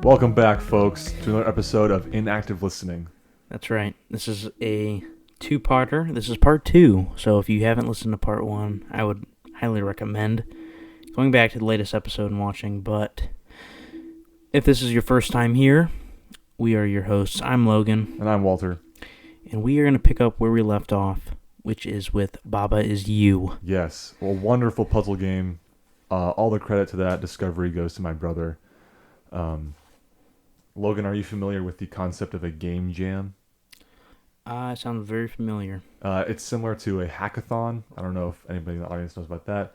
Welcome back, folks, to another episode of Inactive Listening. That's right. This is a two-parter. This is part two. So if you haven't listened to part one, I would highly recommend going back to the latest episode and watching. But if this is your first time here, we are your hosts. I'm Logan. And I'm Walter. And we are going to pick up where we left off, which is with Baba Is You. Yes, a wonderful puzzle game. All the credit to that discovery goes to my brother. Logan, are you familiar with the concept of a game jam? It sounds very familiar. It's similar to a hackathon. I don't know if anybody in the audience knows about that.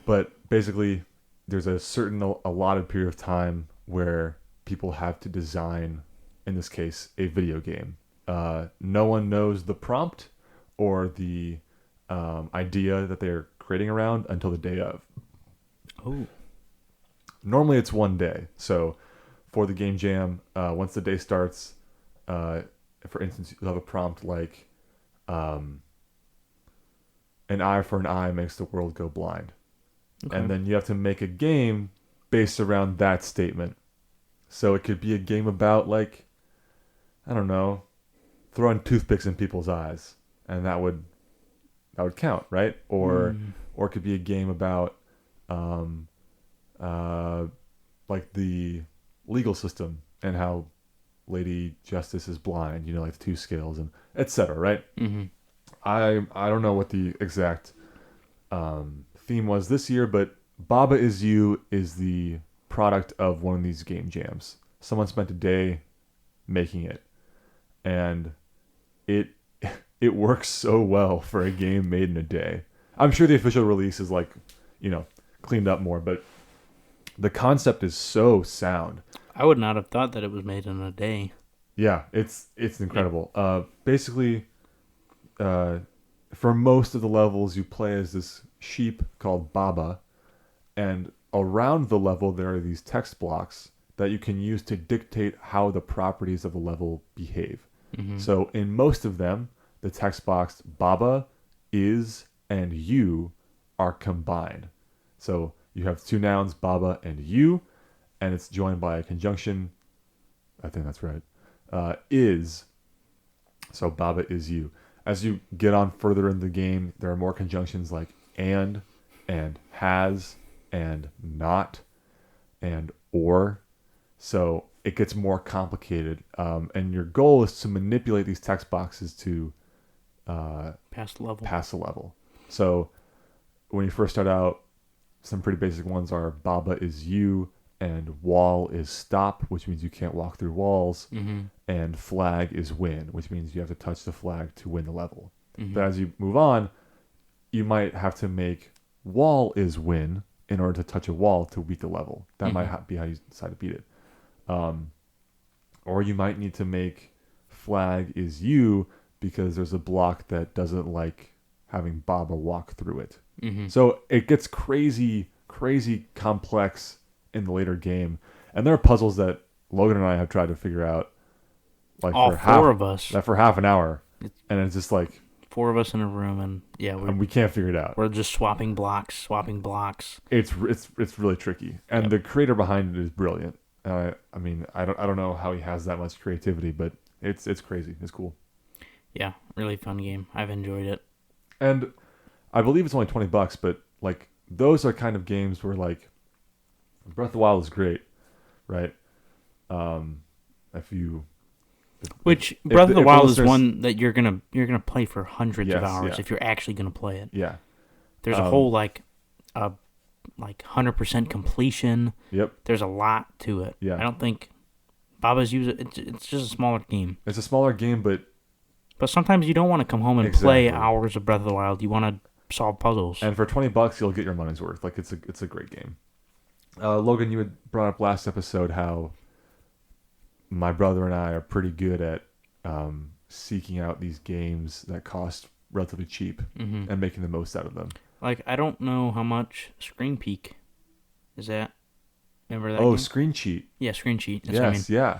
But basically, there's a certain allotted period of time where people have to design, in this case, a video game. No one knows the prompt or the idea that they're creating around until the day of. Oh. Normally it's one day. So for the game jam, once the day starts, for instance, you'll have a prompt like, an eye for an eye makes the world go blind. Okay. And then you have to make a game based around that statement. So it could be a game about, like, I don't know, throwing toothpicks in people's eyes. And that would count, right? Or it could be a game about like the legal system and how Lady Justice is blind, like the two scales and etc. Right? Mm-hmm. I don't know what the exact theme was this year, but Baba Is You is the product of one of these game jams. Someone spent a day making it, and it works so well for a game made in a day. I'm sure the official release is cleaned up more, but the concept is so sound. I would not have thought that it was made in a day. Yeah, it's incredible. Basically, for most of the levels, you play as this sheep called Baba, and around the level there are these text blocks that you can use to dictate how the properties of the level behave. Mm-hmm. So in most of them, the text box Baba, Is, and You are combined. So you have two nouns, Baba and You, and it's joined by a conjunction. I think that's right. Is. So Baba Is You. As you get on further in the game, there are more conjunctions like and has, and not, and or. So it gets more complicated. And your goal is to manipulate these text boxes to pass the level. So when you first start out, some pretty basic ones are Baba Is You, and wall is stop, which means you can't walk through walls, and flag is win, which means you have to touch the flag to win the level. Mm-hmm. But as you move on, you might have to make wall is win in order to touch a wall to beat the level. That might be how you decide to beat it. Or you might need to make flag is you because there's a block that doesn't like having Baba walk through it. Mm-hmm. So it gets crazy complex in the later game. And there are puzzles that Logan and I have tried to figure out, like all four of us, for half an hour. And it's just like four of us in a room, and we can't figure it out. We're just swapping blocks. It's really tricky. And the creator behind it is brilliant. I don't know how he has that much creativity, but it's crazy. It's cool. Yeah, really fun game. I've enjoyed it. And I believe it's only $20, but like those are kind of games where like Breath of the Wild is great, right? Which Breath of the Wild is one that you're gonna play for hundreds of hours if you're actually gonna play it. Yeah. There's a whole like 100% completion. Yep. There's a lot to it. Yeah. I don't think Baba's it's just a smaller game. It's a smaller game, but sometimes you don't want to come home and play hours of Breath of the Wild. You want to solve puzzles. And for $20, you'll get your money's worth. Like it's a great game. Logan, you had brought up last episode how my brother and I are pretty good at seeking out these games that cost relatively cheap and making the most out of them. Like, I don't know how much Screen Peek is that. Remember that? Oh, Screen Cheat. Yeah, Screen Cheat. That's yes, what I mean. Yeah.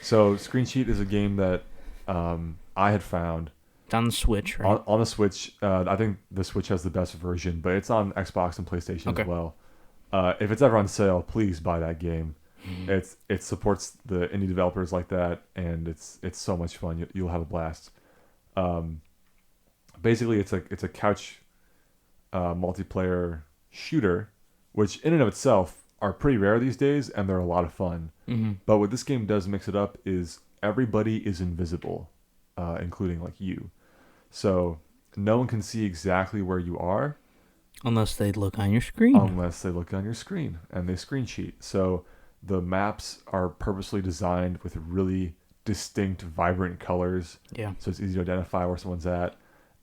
So Screen Cheat is a game that I had found. It's on the Switch, right? On the Switch. I think the Switch has the best version, but it's on Xbox and PlayStation as well. If it's ever on sale, please buy that game. It supports the indie developers like that, and it's so much fun. You'll have a blast. Um, Basically, it's a couch multiplayer shooter, which in and of itself are pretty rare these days, and they're a lot of fun. Mm-hmm. But what this game does mix it up is everybody is invisible, including like you. So no one can see exactly where you are Unless they look on your screen. unless they look on your screen and they screen sheet. So the maps are purposely designed with really distinct, vibrant colors, Yeah. so it's easy to identify where someone's at.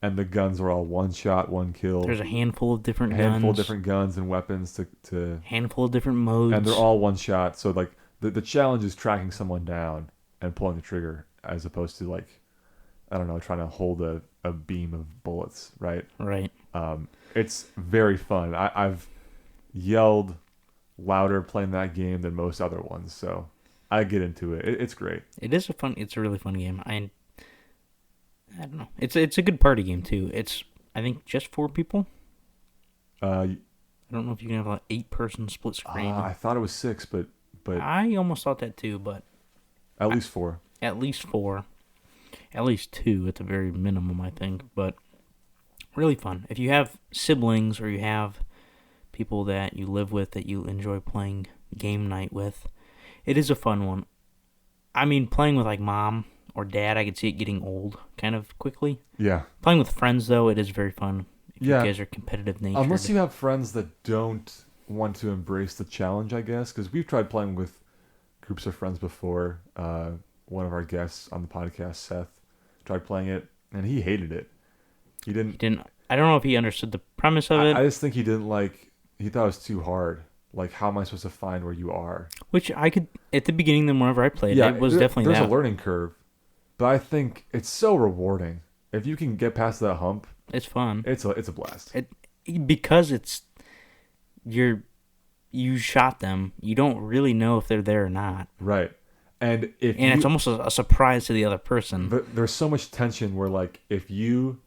And the guns are all one shot, one kill. There's a handful of different handful of guns. different guns and weapons to Handful of different modes. and they're all one shot. So like the challenge is tracking someone down and pulling the trigger, as opposed to like, I don't know, trying to hold a beam of bullets, right? Right. It's very fun. I've yelled louder playing that game than most other ones, so I get into it. It's great. It's a really fun game. I don't know. It's a good party game too. It's, I think, just 4 people. I don't know if you can have an 8-person split screen. I thought it was 6, but I almost thought that too, but at least 4. at least 4. At least 2 at the very minimum, I think. But really fun. If you have siblings or you have people that you live with that you enjoy playing game night with, it is a fun one. I mean, playing with like mom or dad, I could see it getting old kind of quickly. Yeah. Playing with friends, though, it is very fun. If Yeah. you guys are competitive natured. Unless you have friends that don't want to embrace the challenge, I guess, because we've tried playing with groups of friends before. One of our guests on the podcast, Seth, tried playing it, and he hated it. He didn't. I don't know if he understood the premise of it. I just think he didn't like. He thought it was too hard. Like, how am I supposed to find where you are? Which I could, at the beginning, then whenever I played, it was definitely there's that. a learning curve, but I think it's so rewarding if you can get past that hump. It's fun. It's a blast. Because you shot them, you don't really know if they're there or not. Right. And it's almost a surprise to the other person. There's so much tension where, like, if you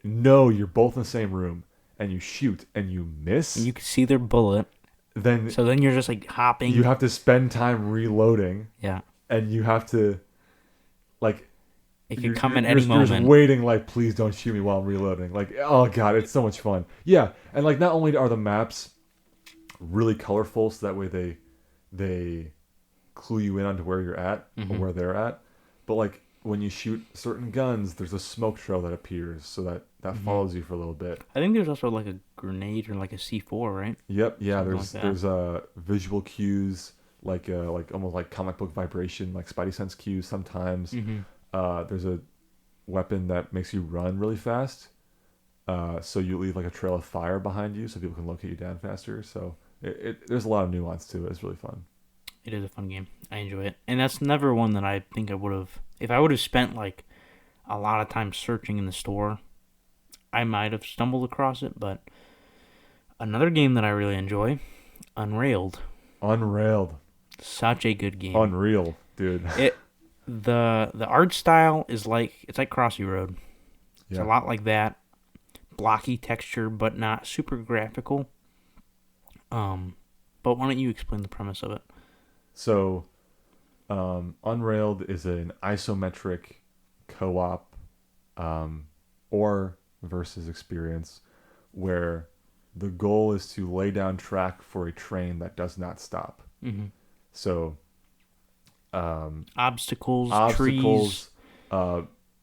know you're both in the same room and you shoot and you miss, And you can see their bullet. then you're just like hopping. you have to spend time reloading. Yeah. And you have to, like, It can come at any you're moment. just waiting, like, please don't shoot me while I'm reloading. Like, oh god, it's so much fun. Yeah, and like, not only are the maps really colorful, so that way they clue you in onto where you're at or where they're at, but like when you shoot certain guns, there's a smoke trail that appears, so that follows you for a little bit. I think there's also like a grenade or like a C4, right? Yep, yeah. Something There's visual cues, like almost like comic book vibration, like Spidey sense cues sometimes. There's a weapon that makes you run really fast, so you leave like a trail of fire behind you, so people can locate you down faster. So there's a lot of nuance to it. It's really fun. It is a fun game. I enjoy it. And that's never one that I think I would have... If I would have spent, like, a lot of time searching in the store, I might have stumbled across it. But another game that I really enjoy, Unrailed. Unrailed. Such a good game. Unreal, dude. The art style is like... It's like Crossy Road. It's a lot like that. Blocky texture, but not super graphical. But why don't you explain the premise of it? So, Unrailed is an isometric co-op or versus experience where the goal is to lay down track for a train that does not stop. So, obstacles, trees, trees,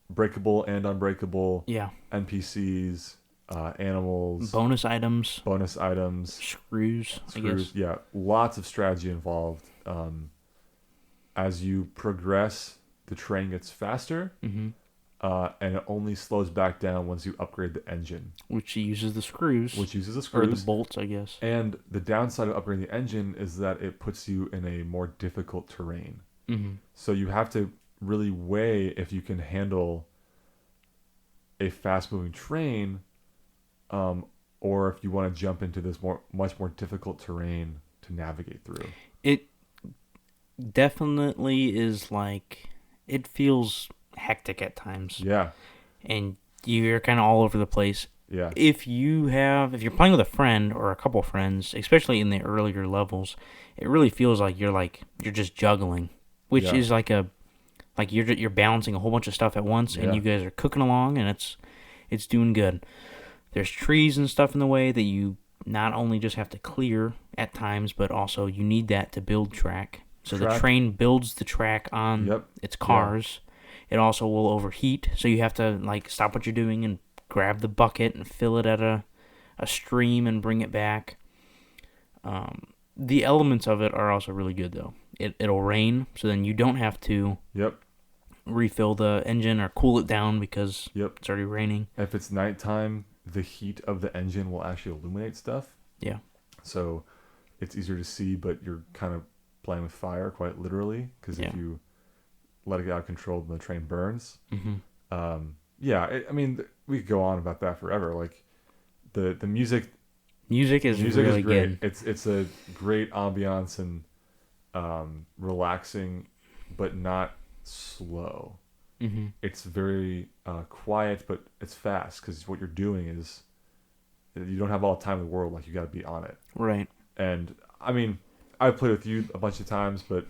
breakable and unbreakable, yeah, NPCs, animals, bonus items, screws, I guess. Yeah, lots of strategy involved. As you progress, the train gets faster, and it only slows back down once you upgrade the engine, which uses the screws, or the bolts, I guess. And the downside of upgrading the engine is that it puts you in a more difficult terrain. So you have to really weigh if you can handle a fast-moving train, or if you want to jump into this much more difficult terrain to navigate through. It definitely is like, it feels hectic at times. Yeah. And you're kind of all over the place. Yeah. If you're playing with a friend or a couple friends, especially in the earlier levels, it really feels like you're just juggling, which Yeah. is like you're balancing a whole bunch of stuff at once, and Yeah. you guys are cooking along, and it's doing good. There's trees and stuff in the way that you not only just have to clear at times, but also you need that to build track. So the Track. train builds the track on Yep. its cars. It also will overheat, so you have to like stop what you're doing and grab the bucket and fill it at a stream and bring it back. The elements of it are also really good though. It'll rain, so then you don't have to Yep. refill the engine or cool it down because Yep. it's already raining. If it's nighttime, the heat of the engine will actually illuminate stuff. Yeah. So it's easier to see, but you're kind of playing with fire quite literally, because Yeah. if you let it get out of control, then the train burns. Mm-hmm. I mean, we could go on about that forever. Like the music Music is music really is great. good. It's a great ambiance and relaxing, but not slow. Mm-hmm. It's very quiet, but it's fast, because what you're doing is you don't have all the time in the world. Like, you got to be on it. Right. And I mean, I've played with you a bunch of times, but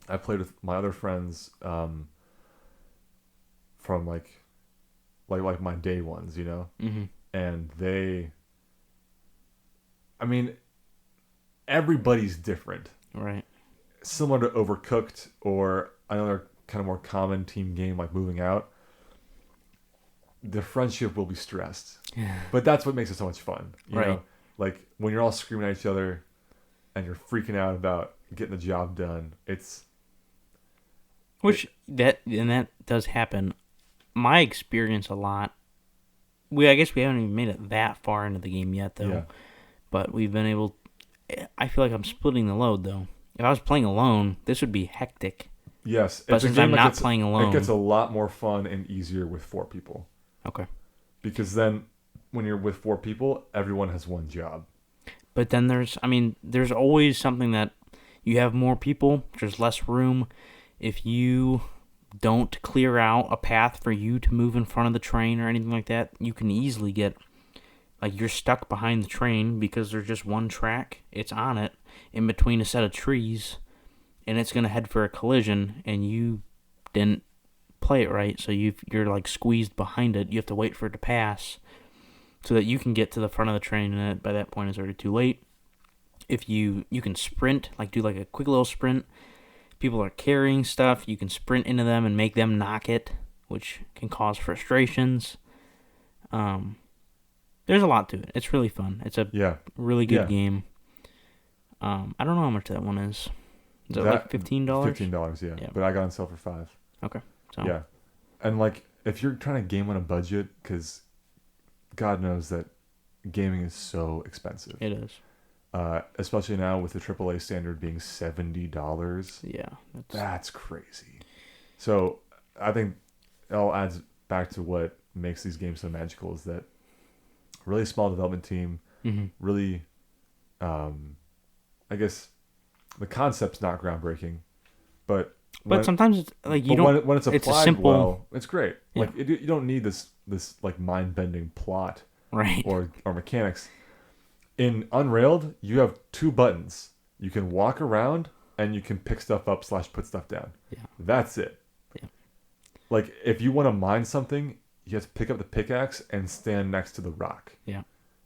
I played with my other friends from like my day ones, you know, Mm-hmm. and I mean, everybody's different. Right. Similar to Overcooked or another kind of more common team game like Moving Out. The friendship will be stressed, but that's what makes it so much fun. You Right. know, like when you're all screaming at each other and you're freaking out about getting the job done. That does happen. My experience a lot. I guess we haven't even made it that far into the game yet, though. Yeah. But we've been able. I feel like I'm splitting the load, though. If I was playing alone, this would be hectic. Yes, But it's a since game I'm that not gets- playing alone, it gets a lot more fun and easier with 4 people. Okay. Because then, when you're with 4 people, everyone has one job. But then there's always something that you have more people, there's less room. If you don't clear out a path for you to move in front of the train or anything like that, you can easily get, like, you're stuck behind the train because there's just one track. It's on it in between a set of trees, and it's going to head for a collision, and you didn't play it right, so you're like squeezed behind it. You have to wait for it to pass so that you can get to the front of the train, and by that point it's already too late. If you can sprint, like do like a quick little sprint. People are carrying stuff, you can sprint into them and make them knock it, which can cause frustrations. There's a lot to it. It's really fun. It's a really good game. I don't know how much that one is. Is it like $15? $15, yeah. But I got on sale for $5. Okay. So. Yeah. And like, if you're trying to game on a budget, because God knows that gaming is so expensive. It is. Especially now with the AAA standard being $70. Yeah. That's crazy. So I think it all adds back to what makes these games so magical, is that really small development team, really, I guess the concept's not groundbreaking, but sometimes it's like you don't. When it's applied it's a simple, well, it's great. Yeah. Like you don't need this like mind bending plot, right, or mechanics. In Unrailed, you have 2 buttons. You can walk around and you can pick stuff up / put stuff down. Yeah, that's it. Yeah, like if you want to mine something, you have to pick up the pickaxe and stand next to the rock. Yeah,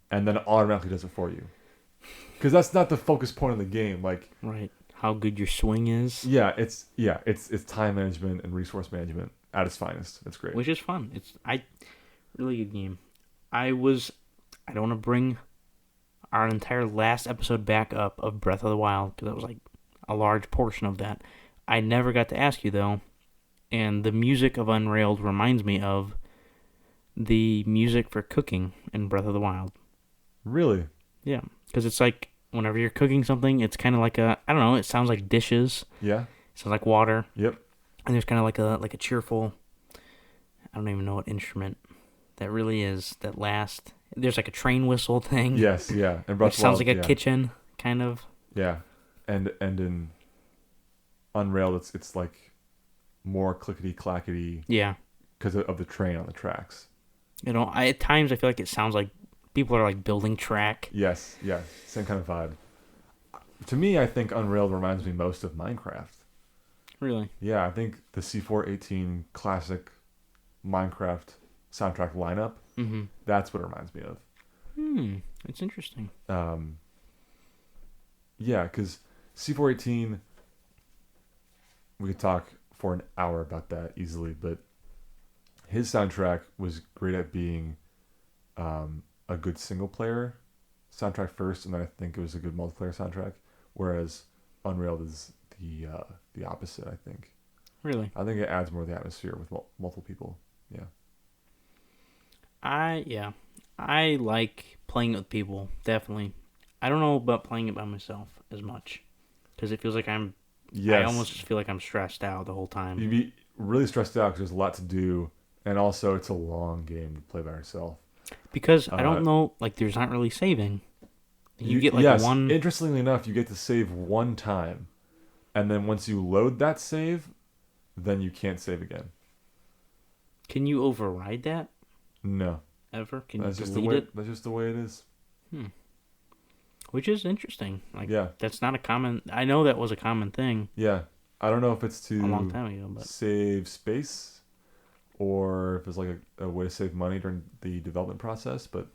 and then it automatically does it for you. Because that's not the focus point of the game. Like, right, how good your swing is. It's time management and resource management at its finest. It's great. Which is fun. It's really good game. I don't want to bring our entire last episode back up of Breath of the Wild, because that was like a large portion of that. I never got to ask you though, and the music of Unrailed reminds me of the music for cooking in Breath of the Wild. Really? Yeah, because it's like whenever you're cooking something, it's kind of like I don't know, it sounds like dishes. Yeah. It sounds like water. Yep. And there's kind of like a cheerful, I don't even know what instrument that really is, that last. There's like a train whistle thing. Yes, yeah. And which sounds like a kitchen, kind of. Yeah. And in Unrailed, it's like more clickety clackety. Yeah. Because of the train on the tracks. You know, at times I feel like it sounds like people are like building track. Yes, yeah. Same kind of vibe. to me, I think Unreal reminds me most of Minecraft. Really? Yeah, I think the C418 classic Minecraft soundtrack lineup, Mm-hmm. that's what it reminds me of. It's interesting. Yeah, because C418, we could talk for an hour about that easily, but his soundtrack was great at being a good single player soundtrack first, and then I think it was a good multiplayer soundtrack. Whereas Unreal is the opposite. I think. Really? I think it adds more of the atmosphere with multiple people. Yeah. I like playing it with people, definitely. I don't know about playing it by myself as much because it feels like I Yes. almost feel like I'm stressed out the whole time. You'd be really stressed out because there's a lot to do, and also it's a long game to play by yourself. Because I Uh, don't know, like there's not really saving. You get like yes. one. Interestingly enough, you get to save one time, and then once you load that save, then you can't save again. Can you override that No, ever? Can that's you just the delete way. it? That's just the way it is. Hmm. Which is interesting. Like Yeah, that's not a common. I know that was a common thing yeah. I don't know if it's a long to time ago, but save space or if it's like a way to save money during the development process, but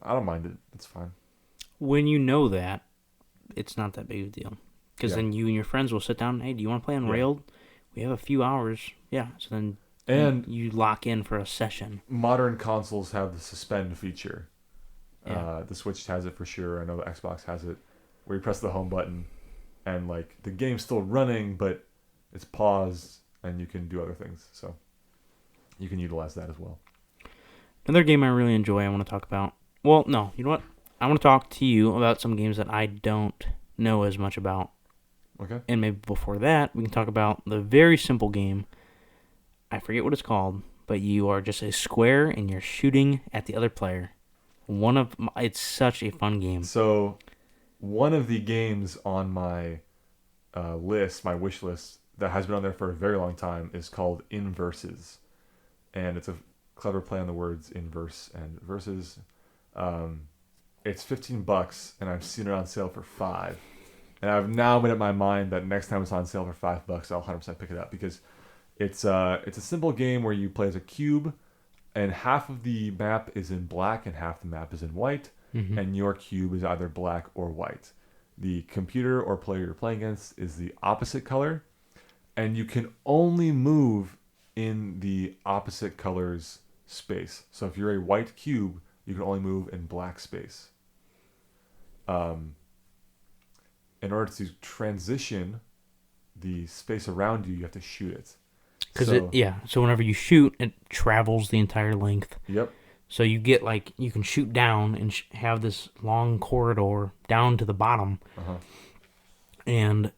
I don't mind it. It's fine. when you know that, it's not that big of a deal. Because Yeah. then you and your friends will sit down. Hey, do you want to play Yeah. Unrailed? We have a few hours. Yeah. So then And you lock in for a session. modern consoles have the suspend feature. Yeah. The Switch has it for sure. I know the Xbox has it, where you press the home button, and like the game's still running, but it's paused, and you can do other things. So you can utilize that as well. Another game I really enjoy. I want to talk about. Well, no. You know what? I want to talk to you about some games that I don't know as much about. Okay. And maybe before that, we can talk about the very simple game. I forget what it's called, but you are just a square and you're shooting at the other player. It's such a fun game. So one of the games on my list, my wish list, that has been on there for a very long time is called Inverses, and it's a clever play on the words inverse and verses. It's $15, and I've seen it on sale for $5. And I've now made up my mind that next time it's on sale for $5, I'll 100% pick it up because it's a simple game where you play as a cube, and half of the map is in black and half the map is in white, and your cube is either black or white. The computer or player you're playing against is the opposite color, and you can only move in the opposite color's space. So if you're a white cube, you can only move in black space. In order to transition the space around you, you have to shoot it. So whenever you shoot, it travels the entire length. Yep. So you get you can shoot down and have this long corridor down to the bottom. Uh-huh. And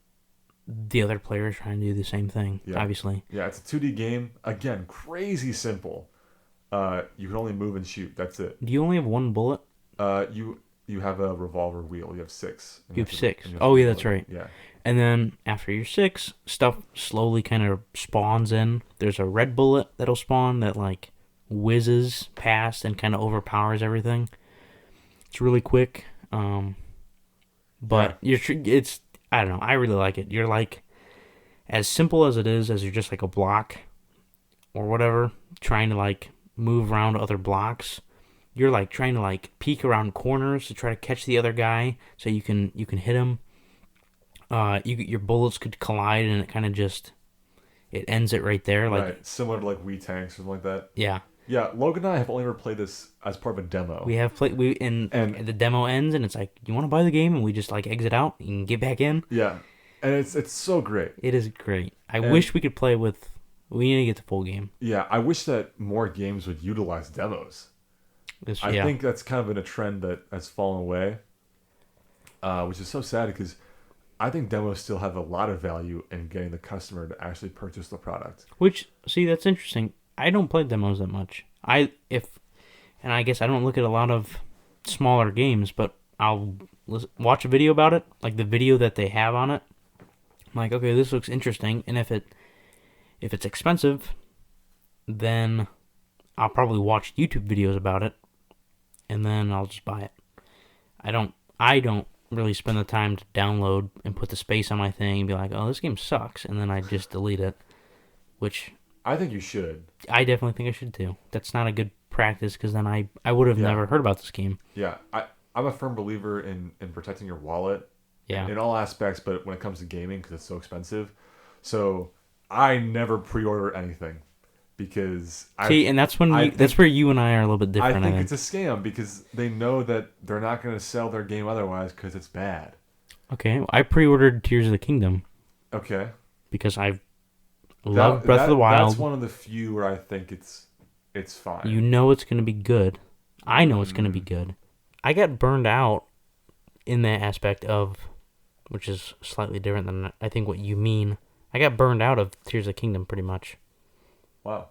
the other player is trying to do the same thing, Yeah. obviously. Yeah, it's a 2D game. Again, crazy simple. You can only move and shoot. That's it. Do you only have one bullet? You have a revolver wheel. You have 6. You have 6. Oh, yeah, that's right. Yeah. And then after your 6, stuff slowly kind of spawns in. There's a red bullet that'll spawn that whizzes past and kind of overpowers everything. It's really quick. But it's I don't know. I really like it. You're as simple as it is, as you're just a block or whatever, trying to move around other blocks. You're trying to peek around corners to try to catch the other guy so you can hit him. Your bullets could collide and it kind of it ends it right there. Right. Similar to Wii Tanks or something like that. Yeah. Yeah, Logan and I have only ever played this as part of a demo. We have played and the demo ends and it's you want to buy the game, and we just exit out and get back in. Yeah, and it's so great. It is great. I wish we could play with. We need to get the full game. Yeah, I wish that more games would utilize demos. I think that's kind of been a trend that has fallen away, which is so sad because I think demos still have a lot of value in getting the customer to actually purchase the product. That's interesting. I don't play demos that much. I guess I don't look at a lot of smaller games, but I'll watch a video about it, the video that they have on it. I'm okay, this looks interesting, and if it's expensive, then I'll probably watch YouTube videos about it, and then I'll just buy it. I don't really spend the time to download and put the space on my thing and be like, oh, this game sucks, and then I just delete it, which I think you should. I definitely think I should do. That's not a good practice because then I would have Yeah, never heard about this game. yeah. I'm a firm believer in protecting your wallet Yeah. in all aspects, but when it comes to gaming, because it's so expensive, so I never pre-order anything because See, and that's when I you, that's think where you and I are a little bit I different, I think think. it's a scam because they know that they're not going to sell their game otherwise because it's bad. Okay, I pre-ordered Tears of the Kingdom Okay, because I love Breath of the that's Wild. one of the few where I think it's fine. You know it's going to be good. I know it's going to be Mm, good. I got burned out in that aspect of, which is slightly different than I think what you mean. I got burned out of Tears of the Kingdom pretty much. wow.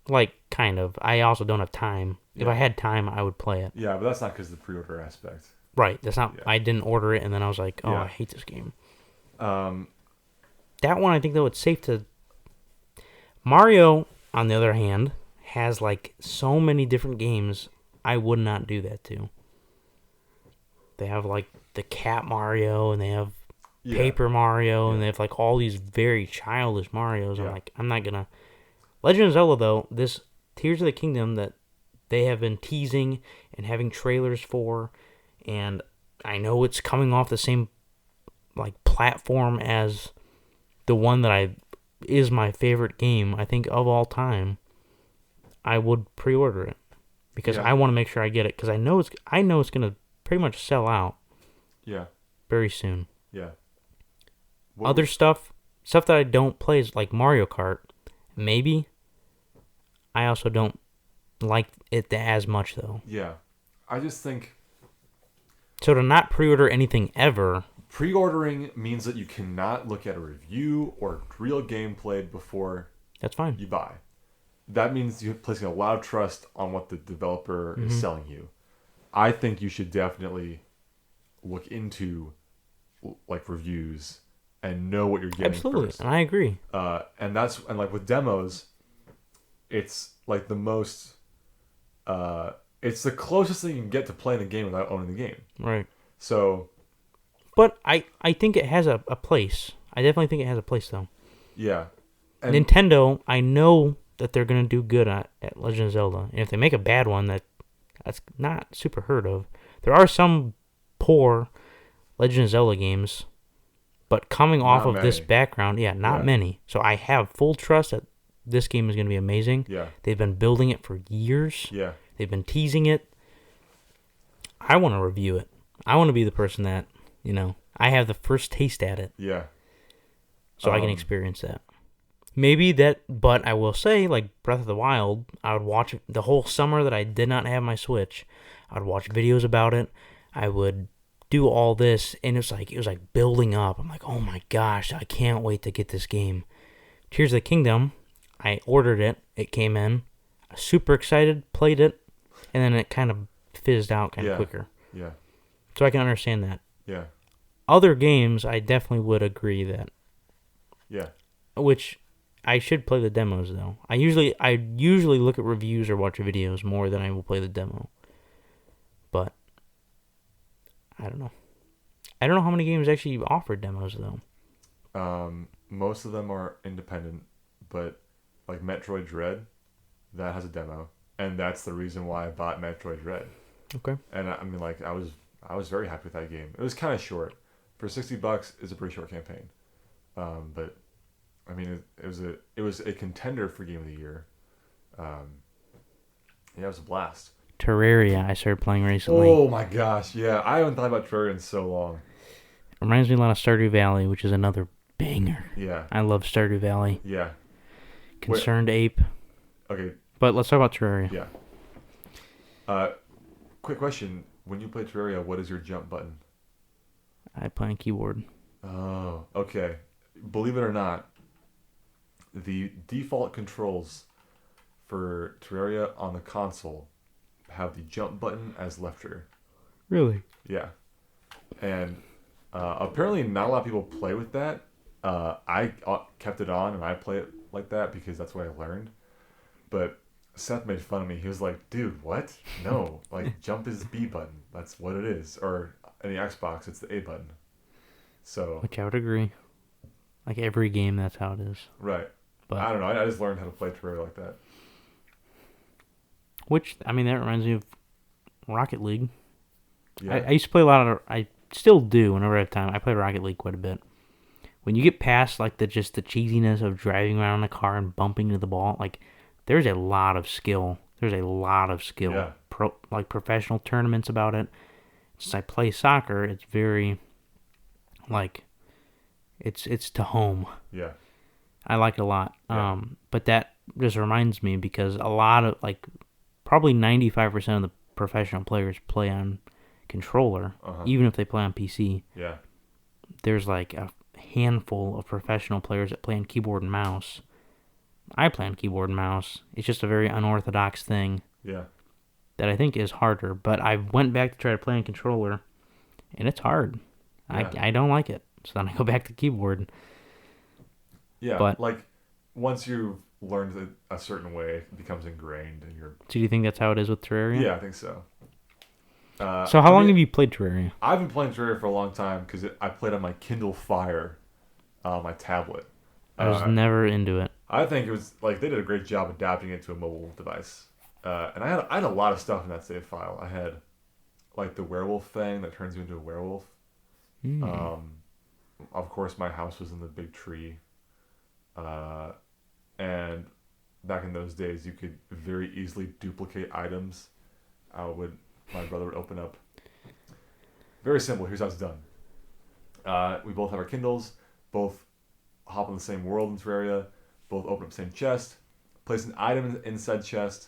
Like, kind of. I also don't have time. If Yeah. I had time, I would play it. Yeah, but that's not because of the pre-order aspect. Right. That's not. Yeah. I didn't order it, and then I was like, oh, Yeah. I hate this game. Um, That one, I think, though, it's safe to. Mario, on the other hand, has like so many different games. I would not do that to. They have like the Cat Mario, and they have yeah. Paper Mario, Yeah. and they have like all these very childish Marios. Yeah. I'm like, I'm not gonna. Legend of Zelda, though, this Tears of the Kingdom that they have been teasing and having trailers for, and I know it's coming off the same like platform as the one that I is my favorite game, I think, of all time. I would pre-order it because Yeah. I want to make sure I get it because I know it's gonna pretty much sell out Yeah. very soon. Yeah. What Other was- stuff that I don't play is like Mario Kart. Maybe. I also don't like it as much though. Yeah. I just think So to not pre-order anything ever, pre-ordering means that you cannot look at a review or real gameplay before that's fine. you buy. That means you're placing a lot of trust on what the developer Mm-hmm. is selling you. I think you should definitely look into like reviews and know what you're getting Absolutely, first. and I agree. And like with demos, it's like the most it's the closest thing you can get to playing the game without owning the game. Right. So But I think it has a place. I definitely think it has a place though. yeah. And Nintendo, I know that they're gonna do good at Legend of Zelda, and if they make a bad one, that's not super heard of. There are some poor Legend of Zelda games, but coming off Not of this many. background, yeah, not Yeah. many. So I have full trust that this game is gonna be amazing. yeah. They've been building it for years. Yeah. They've been teasing it. I want to review it. I want to be the person that, I have the first taste at it, Yeah. so I can experience that. Maybe that, but I will say, like Breath of the Wild, I would watch it the whole summer that I did not have my Switch. I would watch videos about it. I would do all this, and it was like building up. I'm like, oh my gosh, I can't wait to get this game. Tears of the Kingdom, I ordered it. It came in. I was super excited, played it, and then it kind of fizzed out kind of Yeah. quicker. Yeah. So I can understand that. Yeah. Other games, I definitely would agree that, Yeah. which I should play the demos though. I usually look at reviews or watch videos more than I will play the demo. But I don't know. I don't know how many games actually offer demos though. Most of them are independent, but like Metroid Dread, that has a demo, and that's the reason why I bought Metroid Dread. Okay. And I mean, like I was very happy with that game. It was kind of short. For $60, it's a pretty short campaign. But I mean, it was a contender for Game of the Year. Yeah, it was a blast. Terraria, I started playing recently. Oh my gosh, yeah, I haven't thought about Terraria in so long. Reminds me a lot of Stardew Valley, which is another banger. Yeah, I love Stardew Valley. yeah. Concerned Ape. Okay, But let's talk about Terraria. yeah. Quick question: when you play Terraria, what is your jump button? I play on keyboard. Oh, okay. Believe it or not, the default controls for Terraria on the console have the jump button as left trigger. Really? Yeah. And apparently not a lot of people play with that. I kept it on and I play it like that because that's what I learned. But Seth made fun of me. He was like, dude, what? No. Like, jump is B button. That's what it is. Or and the Xbox, it's the A button. So Which I would agree. Like every game, that's how it is. right. But I don't know. I just learned how to play Terraria like that. which, I mean, that reminds me of Rocket League. Yeah. I used to play a lot of... I still do whenever I have time. I play Rocket League quite a bit. When you get past, like, the cheesiness of driving around in a car and bumping into the ball, like, there's a lot of skill. There's a lot of skill. Yeah. Professional tournaments about it. Since I play soccer, it's very, like, it's to home. Yeah. I like it a lot. Yeah. But that just reminds me because a lot of, like, probably 95% of the professional players play on controller, even if they play on PC. Yeah. There's like a handful of professional players that play on keyboard and mouse. I play on keyboard and mouse. It's just a very unorthodox thing. Yeah. That I think is harder. But I went back to try to play on controller, and it's hard. Yeah. I don't like it. So then I go back to keyboard. Yeah. But, like once you've learned it a certain way, it becomes ingrained in your. So do you think that's how it is with Terraria? Yeah, I think so. So how long have you played Terraria? I've been playing Terraria for a long time because I played on my Kindle Fire, my tablet. I was never into it. I think it was like they did a great job adapting it to a mobile device. And I had a lot of stuff in that save file. I had like the werewolf thing that turns you into a werewolf. Of course, my house was in the big tree. And back in those days, you could very easily duplicate items. My brother would open up. Very simple. Here's how it's done. We both have our Kindles. Both hop on the same world in Terraria. Both open up the same chest. Place an item inside chest.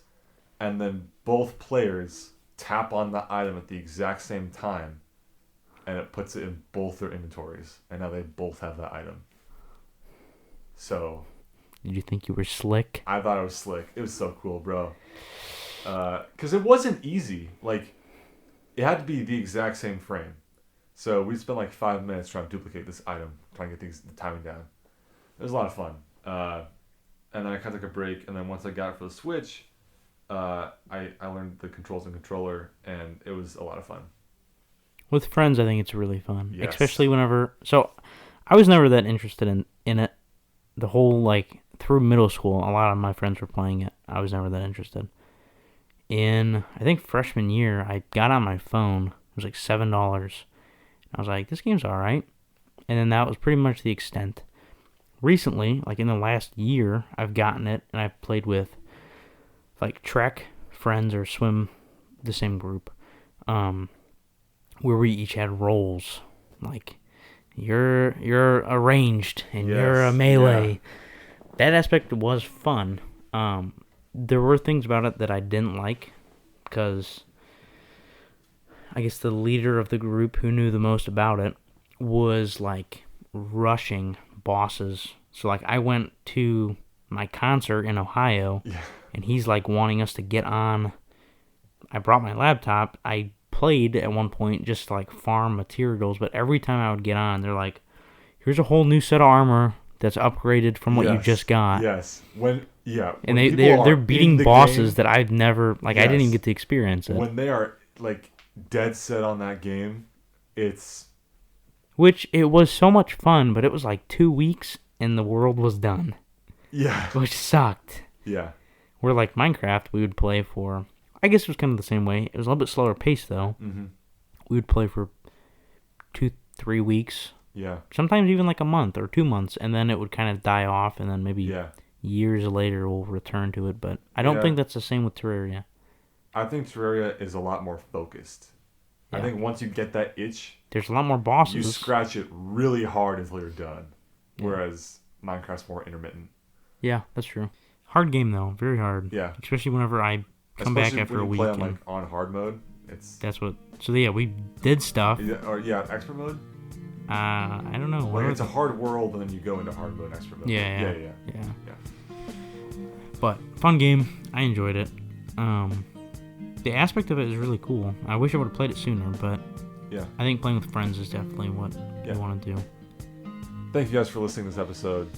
And then both players tap on the item at the exact same time. And it puts it in both their inventories. And now they both have that item. So... Did you think you were slick? I thought it was slick. It was so cool, bro. Because it wasn't easy. Like, it had to be the exact same frame. So we spent like 5 minutes trying to duplicate this item, trying to get the timing down. It was a lot of fun. And then I kind of took a break, and then once I got it for the Switch, I learned the controls and controller, and it was a lot of fun. With friends, I think it's really fun. Yes. Especially whenever... So, I was never that interested in it. The whole, like, through middle school, a lot of my friends were playing it. I was never that interested. In, I think, freshman year, I got on my phone. It was like $7. I was like, this game's alright. And then that was pretty much the extent. Recently, like in the last year, I've gotten it, and I've played with, like, Trek friends or swim, the same group, where we each had roles. Like, you're a ranged, and you're a melee. Yeah. That aspect was fun. There were things about it that I didn't like, because I guess the leader of the group who knew the most about it was, like, rushing bosses. So, like, I went to my concert in Ohio, and he's, like, wanting us to get on. I brought my laptop. I played at one point just to, like, farm materials, but every time I would get on, they're like, here's a whole new set of armor that's upgraded from what you just got. Yes. When they're beating bosses that I've never, like, I didn't even get to experience it. When they are, like, dead set on that game, it's... Which, it was so much fun, but it was like 2 weeks, and the world was done. Yeah. Which sucked. Yeah. Where, like, Minecraft, we would play for... I guess it was kind of the same way. It was a little bit slower pace, though. Mm-hmm. We would play for 2-3 weeks. Yeah. Sometimes even like a month or 2 months, and then it would kind of die off, and then maybe years later we'll return to it. But I don't think that's the same with Terraria. I think Terraria is a lot more focused. Yeah. I think once you get that itch... There's a lot more bosses. You scratch it really hard until you're done. Yeah. Whereas Minecraft's more intermittent. Yeah, that's true. Hard game, though. Very hard. Yeah. Especially whenever I come back after a week. Especially when you play on hard mode. That's what... So, yeah, we did stuff. Expert mode? I don't know. Like, it's a hard world, and then you go into hard mode, expert mode. Yeah. But, fun game. I enjoyed it. The aspect of it is really cool. I wish I would have played it sooner, but... Yeah. I think playing with friends is definitely what you want to do. Thank you guys for listening to this episode.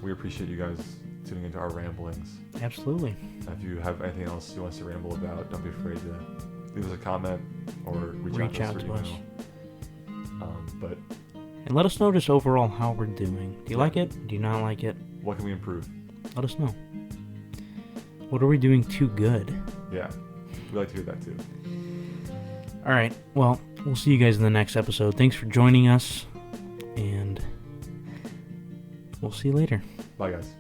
We appreciate you guys tuning into our ramblings. Absolutely. If you have anything else you want us to ramble about, don't be afraid to leave us a comment or reach out to us through email. But and let us know just overall how we're doing. Do you like it? Do you not like it? What can we improve? Let us know. What are we doing too good? Yeah, we'd like to hear that too. All right. Well, we'll see you guys in the next episode. Thanks for joining us, and we'll see you later. Bye, guys.